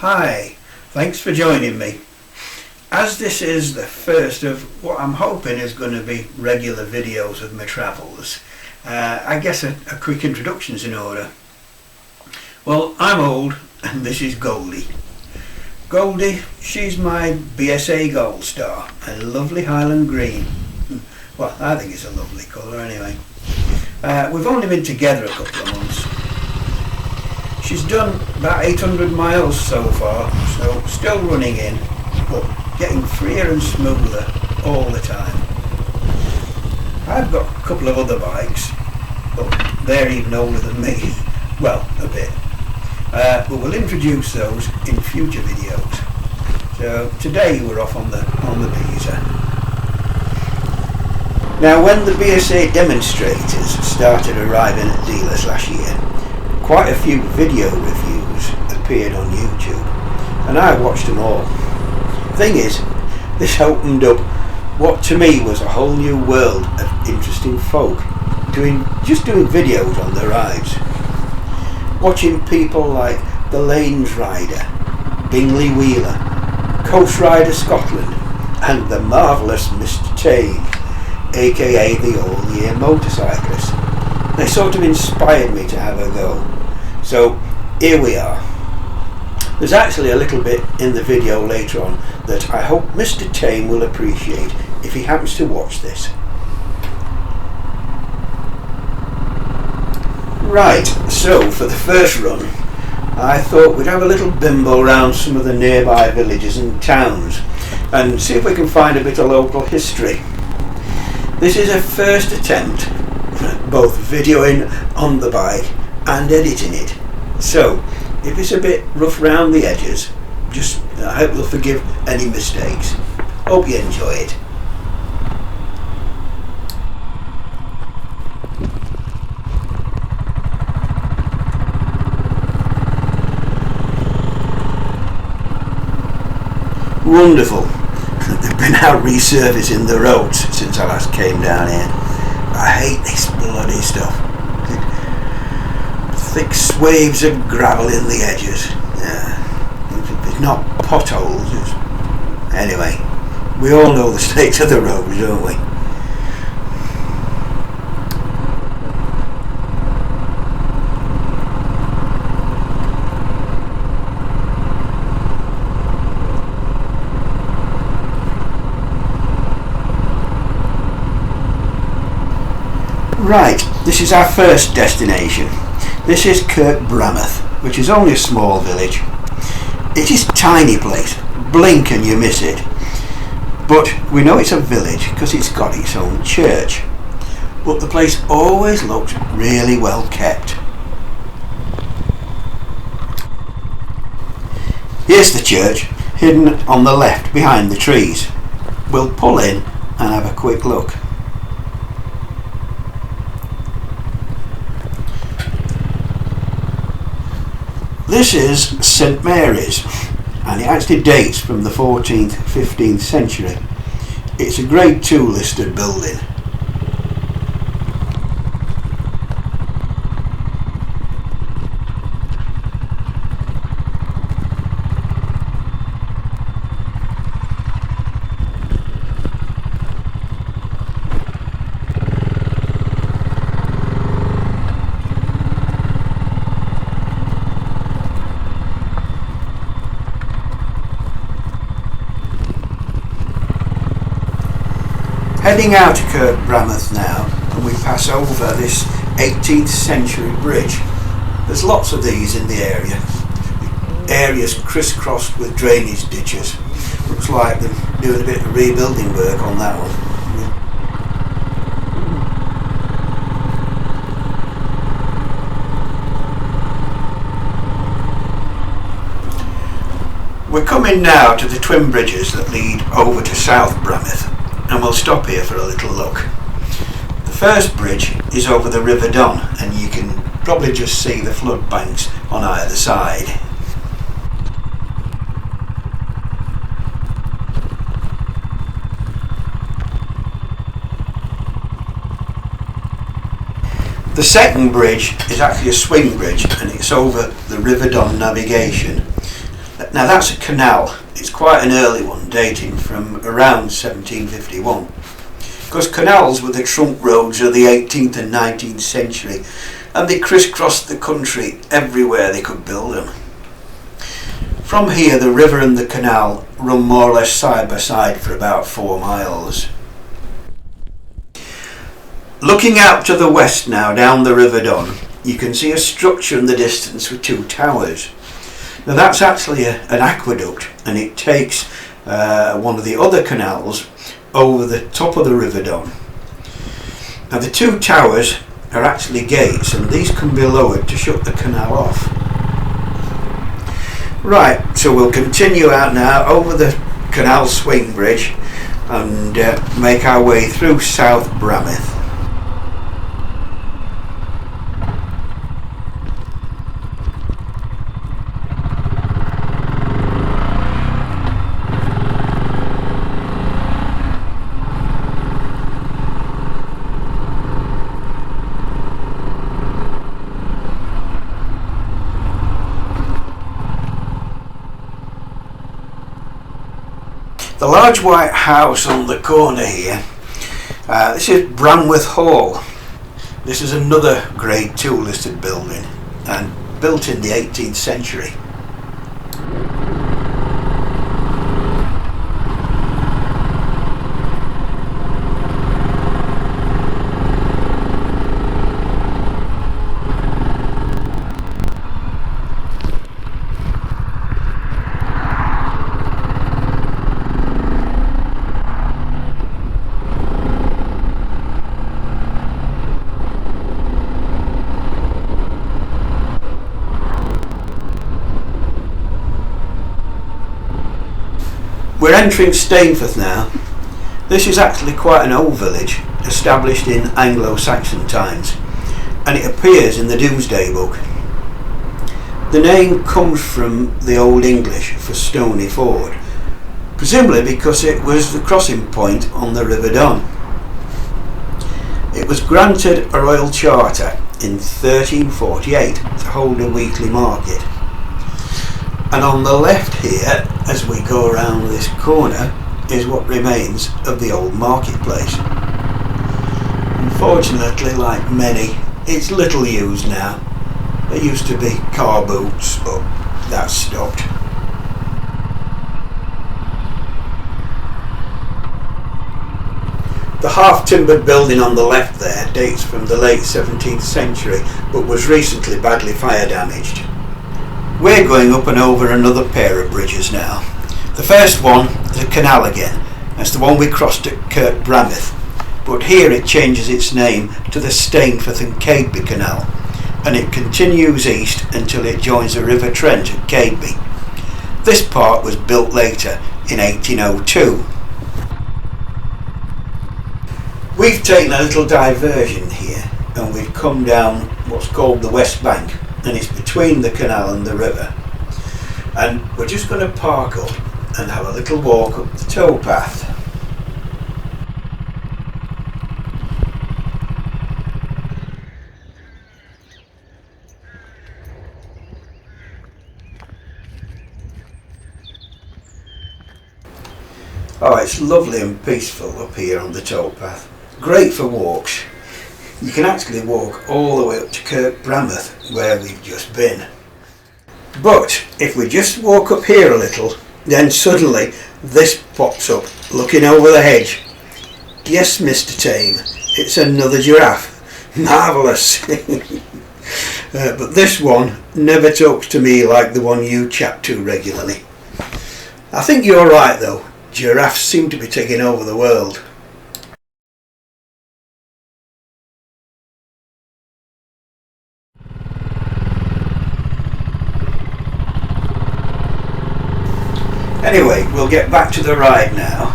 Hi, thanks for joining me. As this is the first of what I'm hoping is going to be regular videos of my travels, I guess a quick introduction's in order. Well, I'm old and this is Goldie. Goldie, she's my BSA Goldstar, a lovely Highland green. Well, I think it's a lovely colour anyway. We've only been together a couple of months. She's done about 800 miles so far, so still running in, but getting freer and smoother all the time. I've got a couple of other bikes, but they're even older than me. Well, a bit. But we'll introduce those in future videos. So today we're off on the BSA. Now, when the BSA demonstrators started arriving at dealers last year, quite a few video reviews appeared on YouTube, and I watched them all. Thing is, this opened up what to me was a whole new world of interesting folk doing videos on their rides. Watching people like the Lanes Rider, Bingley Wheeler, Coast Rider Scotland, and the marvellous Mr. Tame, aka the all-year motorcyclist. They sort of inspired me to have a go. So here we are. There's actually a little bit in the video later on that I hope Mr. Tame will appreciate if he happens to watch this. Right, so for the first run I thought we'd have a little bimble around some of the nearby villages and towns and see if we can find a bit of local history. This is a first attempt at both videoing on the bike and editing it, so if it's a bit rough round the edges, I hope you'll forgive any mistakes. Hope you enjoy it. Wonderful. They've been out resurfacing the roads since I last came down here. I hate this bloody stuff. Thick swathes of gravel in the edges. It's not potholes. Anyway, we all know the state of the roads, don't we? Right, this is our first destination. This is Kirk Brameth, which is only a small village. It is a tiny place, blink and you miss it. But we know it's a village because it's got its own church. But the place always looks really well kept. Here's the church, hidden on the left behind the trees. We'll pull in and have a quick look. This is St Mary's, and it actually dates from the 14th, 15th century. It's a Grade 2 listed building. Heading out to Kirk Brameth now, and we pass over this 18th century bridge. There's lots of these in the area. The area's crisscrossed with drainage ditches. Looks like they're doing a bit of rebuilding work on that one. We're coming now to the twin bridges that lead over to South Brameth, and we'll stop here for a little look. The first bridge is over the River Don, and you can probably just see the flood banks on either side. The second bridge is actually a swing bridge, and it's over the River Don navigation. Now that's a canal. It's quite an early one, dating from around 1751. Because canals were the trunk roads of the 18th and 19th century, and they crisscrossed the country everywhere they could build them. From here, the river and the canal run more or less side by side for about 4 miles. Looking out to the west now, down the River Don, you can see a structure in the distance with 2 towers. Now that's actually an aqueduct, and it takes one of the other canals over the top of the River Don. Now the 2 towers are actually gates, and these can be lowered to shut the canal off. Right, so we'll continue out now over the canal swing bridge and make our way through South Bramith. The large white house on the corner here, this is Bramwith Hall. This is another Grade 2 listed building and built in the 18th century. We're entering Stainforth now. This is actually quite an old village, established in Anglo-Saxon times, and it appears in the Domesday Book. The name comes from the Old English for Stony Ford, presumably because it was the crossing point on the River Don. It was granted a royal charter in 1348 to hold a weekly market. And on the left here, as we go around this corner, is what remains of the old marketplace. Unfortunately, like many, it's little used now. There used to be car boots, but that's stopped. The half-timbered building on the left there dates from the late 17th century, but was recently badly fire damaged. We're going up and over another pair of bridges now. The first one is a canal again. That's the one we crossed at Kirk Bramith, but here it changes its name to the Stainforth and Cadeby Canal, and it continues east until it joins the River Trent at Cadeby. This part was built later in 1802. We've taken a little diversion here, and we've come down what's called the West Bank, and it's between the canal and the river. And we're just going to park up and have a little walk up the towpath. Oh, it's lovely and peaceful up here on the towpath. Great for walks. You can actually walk all the way up to Kirk Bramith, where we've just been. But if we just walk up here a little, then suddenly this pops up, looking over the hedge. Yes, Mr. Tame, it's another giraffe. Marvellous. But this one never talks to me like the one you chat to regularly. I think you're right though, giraffes seem to be taking over the world. Anyway, we'll get back to the ride now,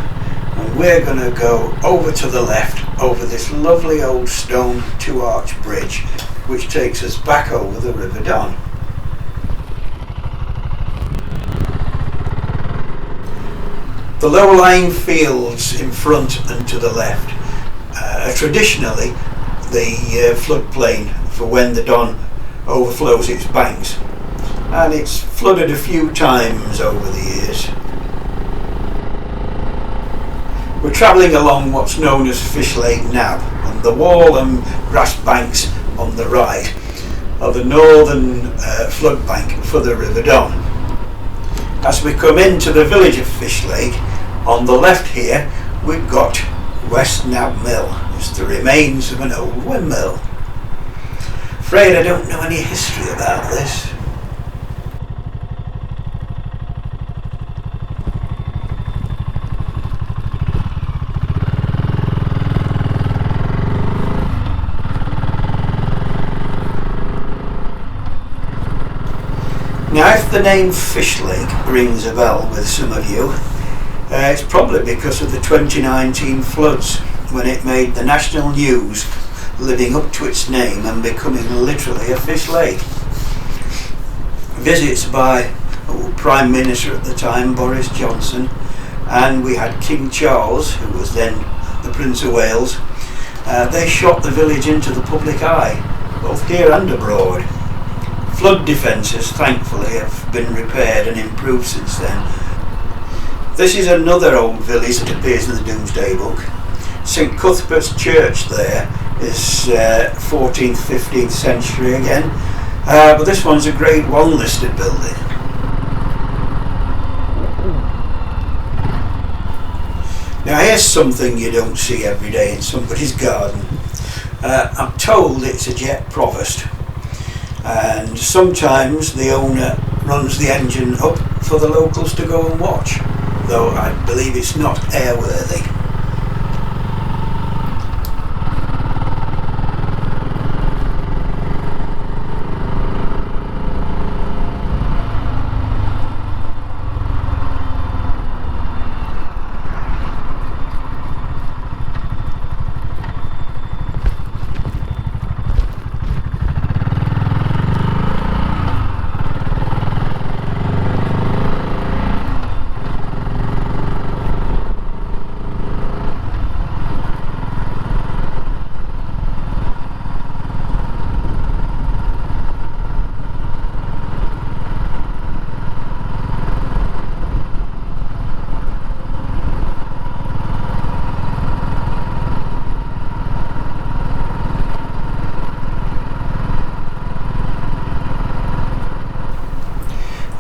and we're going to go over to the left over this lovely old stone 2-arch bridge which takes us back over the River Don. The low-lying fields in front and to the left are traditionally the floodplain for when the Don overflows its banks. and it's flooded a few times over the years. We're travelling along what's known as Fish Lake Nab, and the wall and grass banks on the right are the northern flood bank for the River Don. As we come into the village of Fish Lake, on the left here we've got West Nab Mill. It's the remains of an old windmill. Afraid I don't know any history about this. Now, if the name Fish Lake rings a bell with some of you, it's probably because of the 2019 floods, when it made the national news, living up to its name and becoming literally a fish lake. Visits by Prime Minister at the time, Boris Johnson, and we had King Charles, who was then the Prince of Wales. They shot the village into the public eye, both here and abroad. Flood defences, thankfully, have been repaired and improved since then. This is another old village that appears in the Domesday Book. St Cuthbert's Church there is 14th, 15th century again, but this one's a Grade 1 listed building. Now here's something you don't see every day in somebody's garden. I'm told it's a jet provost, and sometimes the owner runs the engine up for the locals to go and watch, though I believe it's not airworthy.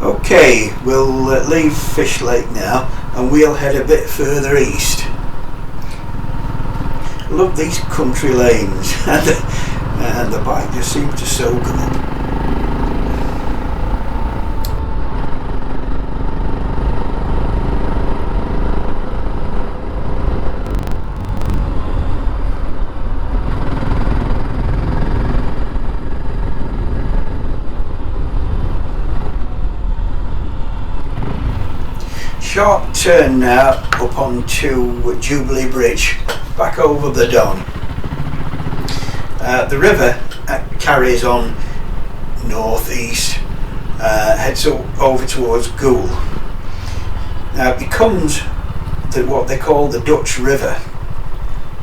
Okay, we'll leave Fish Lake now and we'll head a bit further east. Love these country lanes and the bike just seems to soak them up. Sharp turn now up onto Jubilee Bridge, back over the Don. The river carries on north-east, heads over towards Goole. Now it becomes what they call the Dutch River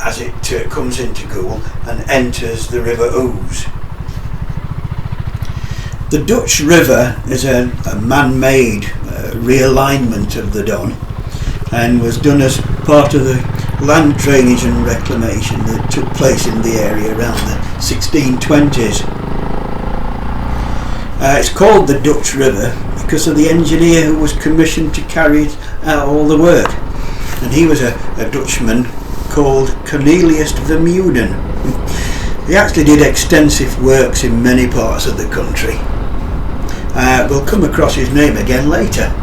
as it comes into Goole and enters the River Ouse. The Dutch River is a man-made realignment of the Don and was done as part of the land drainage and reclamation that took place in the area around the 1620s. It's called the Dutch River because of the engineer who was commissioned to carry out all the work, and he was a Dutchman called Cornelius Vermeulen. He actually did extensive works in many parts of the country. We'll come across his name again later.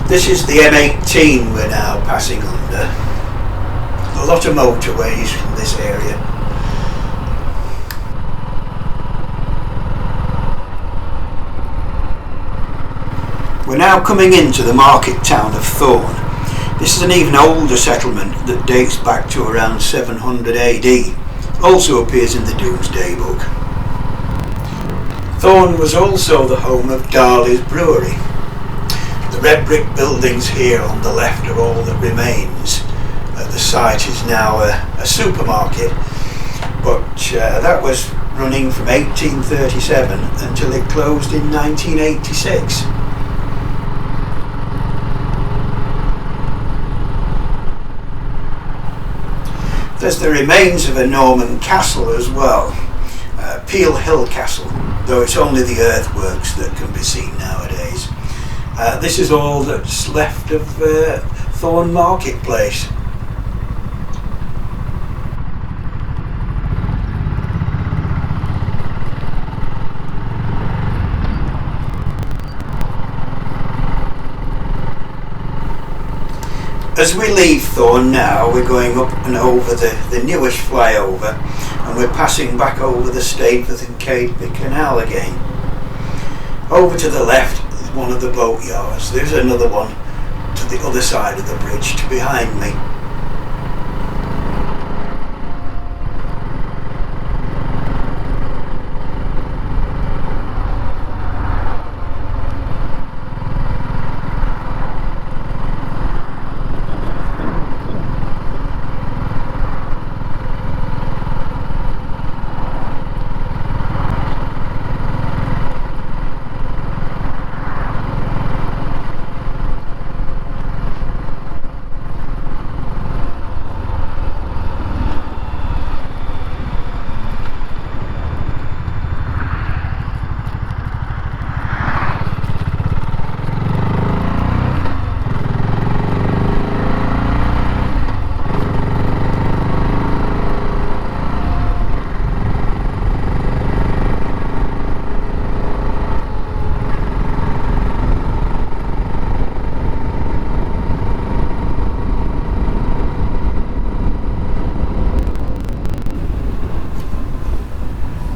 This is the M18 we're now passing under. A lot of motorways in this area. We're now coming into the market town of Thorn. This is an even older settlement that dates back to around 700 AD. Also appears in the Domesday Book. Thorn was also the home of Darley's Brewery. The red brick buildings here on the left are all that remains. The site is now a supermarket, but that was running from 1837 until it closed in 1986. There's the remains of a Norman castle as well, Peel Hill Castle, though it's only the earthworks that can be seen nowadays. This is all that's left of Thorn Marketplace. As we leave Thorn now, we're going up and over the newish flyover, and we're passing back over the Stainforth and Cadeby Canal again. Over to the left is one of the boat yards. There's another one to the other side of the bridge behind me.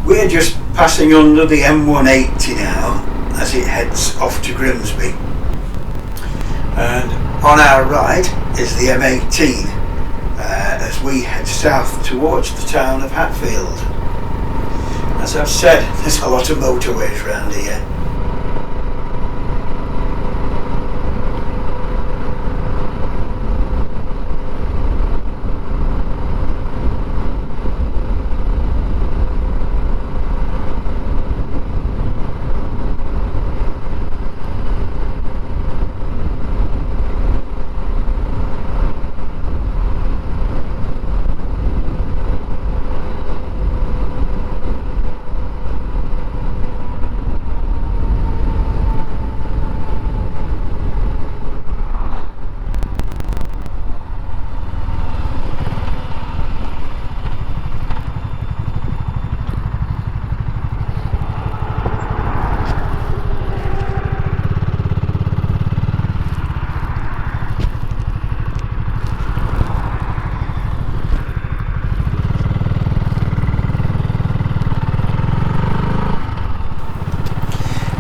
We're just passing under the M180 now as it heads off to Grimsby, and on our right is the M18 as we head south towards the town of Hatfield. As I've said, there's a lot of motorways around here.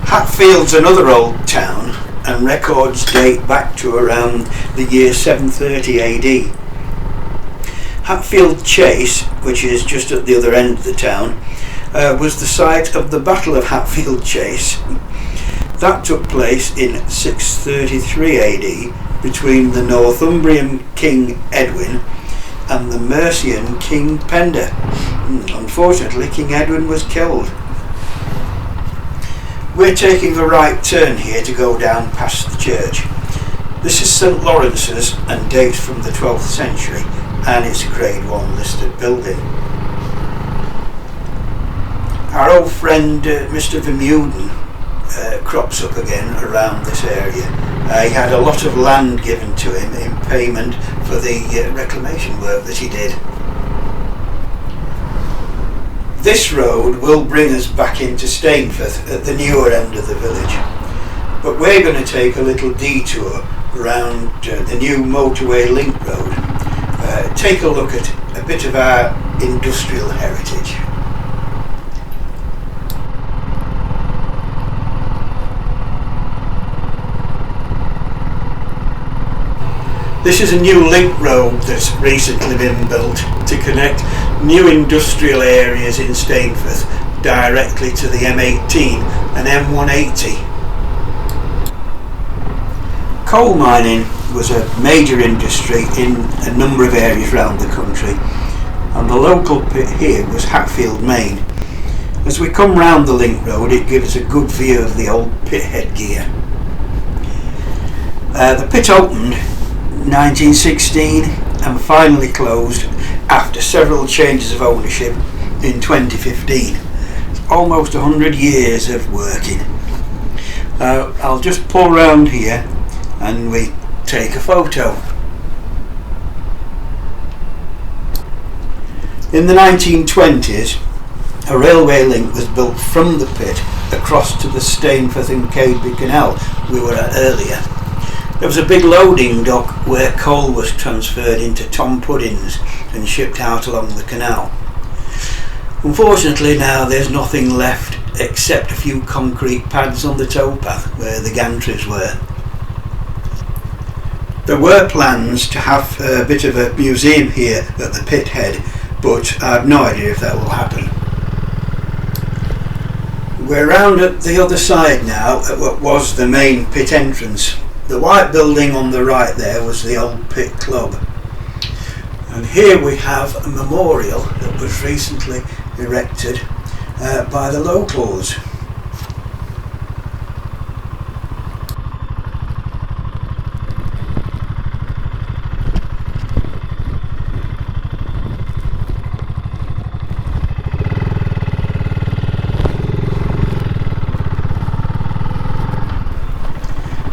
Hatfield's another old town, and records date back to around the year 730 AD. Hatfield Chase, which is just at the other end of the town, was the site of the Battle of Hatfield Chase. That took place in 633 AD between the Northumbrian King Edwin and the Mercian King Penda. Unfortunately, King Edwin was killed. We're taking a right turn here to go down past the church. This is St Lawrence's and dates from the 12th century, and it's a Grade 1 listed building. Our old friend Mr Vermeulen crops up again around this area. He had a lot of land given to him in payment for the reclamation work that he did. This road will bring us back into Stainforth at the newer end of the village, but we're going to take a little detour around the new motorway link road, take a look at a bit of our industrial heritage. This is a new link road that's recently been built to connect new industrial areas in Stainforth directly to the M18 and M180. Coal mining was a major industry in a number of areas around the country, and the local pit here was Hatfield, Maine. As we come round the link road, it gives a good view of the old pit headgear. The pit opened 1916 and finally closed after several changes of ownership in 2015. It's almost 100 years of working. I'll just pull round here and we take a photo. In the 1920s, a railway link was built from the pit across to the Stainforth and Cadeby Canal we were at earlier. There was a big loading dock where coal was transferred into Tom Puddings and shipped out along the canal. Unfortunately now there's nothing left except a few concrete pads on the towpath where the gantries were. There were plans to have a bit of a museum here at the pit head, but I have no idea if that will happen. We're round at the other side now at what was the main pit entrance. The white building on the right there was the old pit club. And here we have a memorial that was recently erected by the locals.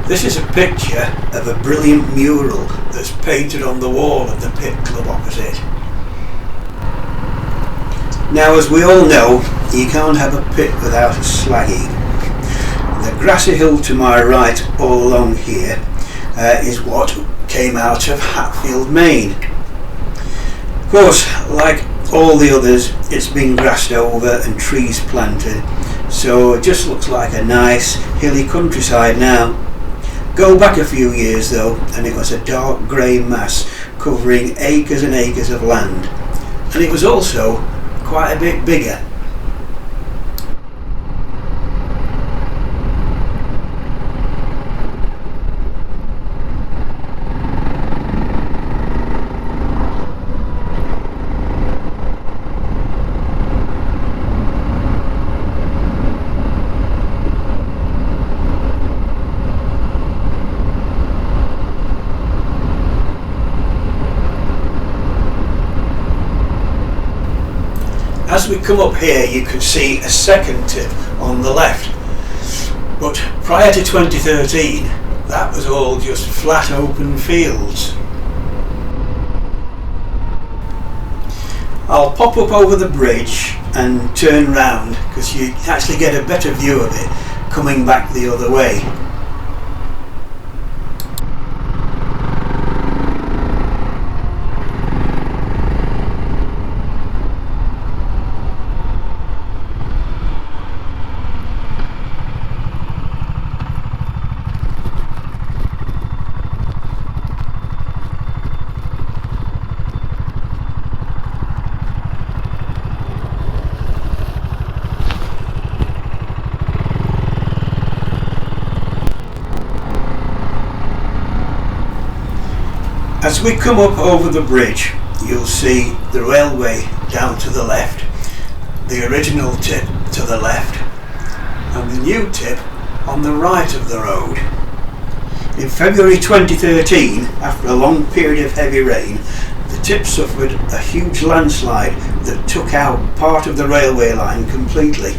This is a picture of a brilliant mural that's painted on the wall of the pit club opposite. Now, as we all know, you can't have a pit without a slagging. The grassy hill to my right all along here is what came out of Hatfield, Maine. Of course, like all the others, it's been grassed over and trees planted, so it just looks like a nice hilly countryside now. Go back a few years though, and it was a dark grey mass covering acres and acres of land, and it was also quite a bit bigger. As we come up here, you can see a second tip on the left, but prior to 2013 that was all just flat open fields. I'll pop up over the bridge and turn round because you actually get a better view of it coming back the other way. As we come up over the bridge, you'll see the railway down to the left, the original tip to the left, and the new tip on the right of the road. In February 2013, after a long period of heavy rain, the tip suffered a huge landslide that took out part of the railway line completely.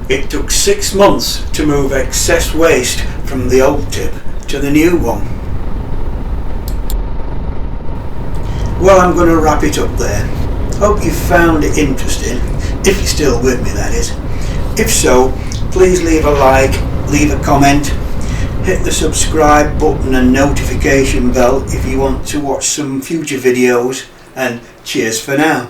It took 6 months to move excess waste from the old tip to the new one. Well, I'm going to wrap it up there. Hope you found it interesting, if you're still with me that is. If so, please leave a like, leave a comment, hit the subscribe button and notification bell if you want to watch some future videos, and cheers for now.